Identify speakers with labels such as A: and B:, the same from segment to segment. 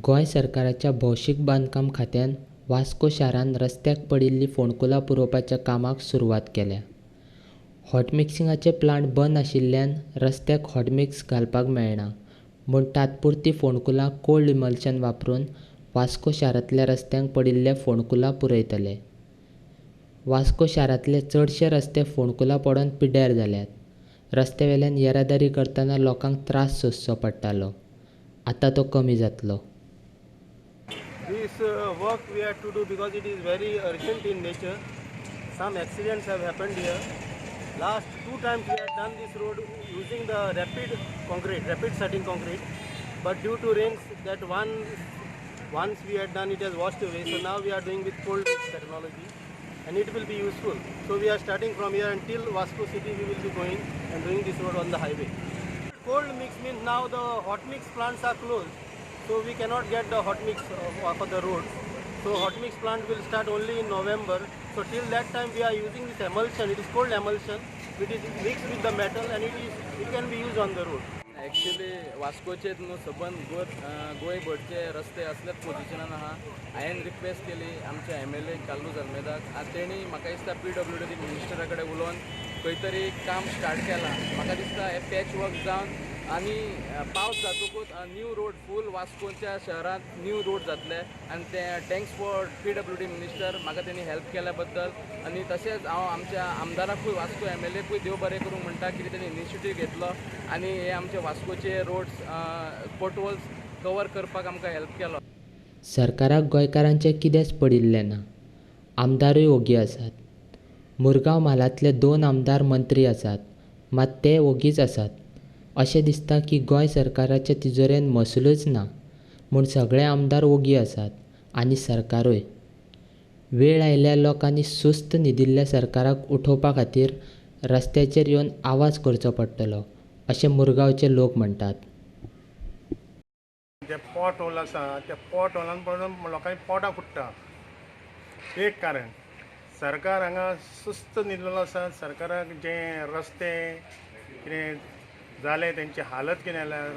A: गोंय सरकाराच्या भौशीक बांदकाम खात्यान वास्को शारांत रस्त्याक पडिल्लीं फोंडकुलां पुरोवपाच्या कामाक सुरवात केल्या. हॉट मिक्सिंगाचे प्लांट बंद आशिल्ल्यान रस्त्याक हॉट मिक्स घालपाक मेळना म्हूण तात्पुरतीं फोंडकुलां कोल्ड इमल्शन वापरून वास्को शारांतल्या रस्त्यांक पडिल्ले फोंडकुलां पुरयतले. वास्को शारांतले चडशे रस्ते फोंडकुलां पडून पिड्ड्यार जाल्यात. रस्त्यावेल्यान येरादारी करतना लोकांक त्रास सोंसचो पडटालो. आतां तो कमी जातलो.
B: This work we have to do because it is very urgent in nature. Some accidents have happened here. Last 2 times we have done this road using the rapid setting concrete. But due to rains, that once we had done it has washed away. So now we are doing with cold mix technology, and it will be useful. So we are starting from here until Vasco city. We will be going and doing this road on the highway. Cold mix means now the hot mix plants are closed. So we cannot get the hot mix for the road. So hot mix plant will start only in November. So till that time we are using this emulsion. It is called emulsion. It is mixed with the metal and it can be used on the road.
C: Actually वास्कोचे न्हू सबंद गोंयभरचे रस्ते असल्याच पोजिशनान आहा. हांवें request केली आमच्या MLA काल्लू जल्मेदाक. आतां तेणी म्हाका दिसता PWD मिनिस्टरा कडेन उलोवन खंय तरी काम स्टार्ट केलां. म्हाका दिसता हे पॅच वर्क जावन आनी पावस जातकूच न्यू रोड फूल वास्कोच्या शहरांत न्यू रोड जातले. आनी ते थँक्स फॉर PWD मिनिस्टर म्हाका तेणी हेल्प केल्या बद्दल. आनी तशेंच हांव आमच्या आमदाराकूय वास्को MLAकूय देव बरें करूंक म्हणटा कितें तेणी इनिशिएटीव घेतलो आनी हे आमचे वास्कोचे रोड्स पोटहोल्स कवर करपाक आमकां हेल्प केलो.
A: सरकाराक गोंयकारांचें कितेंच पडिल्लें ना. आमदारूय ओगी आसात. मुरगांव म्हालांतले 2 आमदार मंत्री आसात, मात ते ओगीच आसात. अशें दिसता की गोंय सरकाराच्या तिजोरेन महसूलच ना म्हूण सगळे आमदार ओगी आसात आनी सरकारूय. वेळ आयल्यार लोकांनी सुस्त न्हिदिल्ल्या सरकाराक उठोवपा खातीर रस्त्याचेर येवन आवाज करचो पडटलो अशें मुरगांवचे लोक म्हणटात.
D: जे पॉट होल आसा त्या पॉट होलान पळोवन लोकांनी पोटां फुट्टा. एक कारण सरकार हांगा सुस्त न्हिदलेलो आसा. सरकाराक जे रस्ते कितें जाले तेंची हालत कितें जाल्यार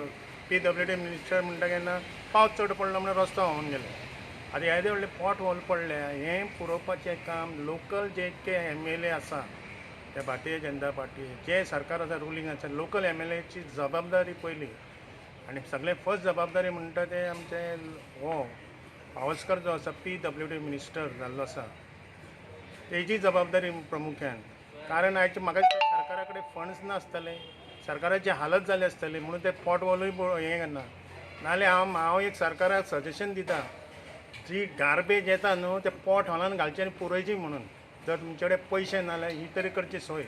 D: PWD मिनिस्टर म्हणटा केन्ना पावस चड पडलो म्हणून रस्तो व्हांवून गेले. आतां येदे व्हडले पॉट होल पडले. हें पुरोवपाचें काम लोकल जे MLA आसा ते भारतीय जनता पार्टी जे सरकार आसा रुलींग आसा लोकल MLAची जबाबदारी पयली. आनी सगळे फर्स्ट जबाबदारी म्हणटा ते आमचे हो पावसकर जो आसा PWD मिनिस्टर जाल्लो आसा तेजी जबाबदारी प्रमुख्यान. कारण आयचे म्हाका दिसता सरकारा कडेन फंड्स नासतले, सरकाराची हालत जाली आसतली म्हणून ते पॉट होलूय हें करना. नाल्यार हांव एक सरकाराक सजेशन दिता जी गार्बेज येता न्हू ते पॉट हॉलान घालची आनी पुरोयची म्हणून. जर तुमचे कडेन पयशे नाल्यार ही तरी करची सोय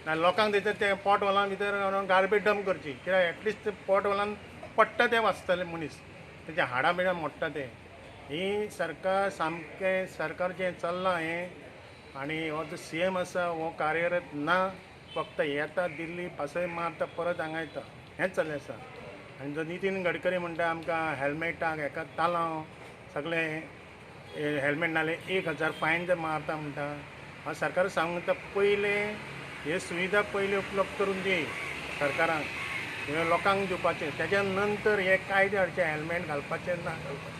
D: ना. लोकांक थंयसर ते पॉट हॉलान भितर गार्बेज डंप करची. कित्याक एटलिस्ट पॉट हॉलान पडटा ते वाचतले मनीस, तेजे हाडां बिडां मोडटा ते. ही सरकार सामकें सरकार जें चल्लां हें आनी हो जो CM आसा हो कार्यरत ना. फक्त येता दिल्ली पासय मारता परत हांगा येता हेंच चल्लें आसा. आनी जो नितीन गडकरी म्हणटा आमकां हेल्मेटाक हेका तालांव सगळे हेल्मेट नाल्यार 1000 फायन जर मारता म्हणटा. हांव सरकार सांगता पयले हे सुविधा पयली उपलब्ध करून दी सरकारान. लोकांक दिवपाचें. तेज्या नंतर हे कायदे हाडचे हेल्मेट घालपाचें ना घालपाचें.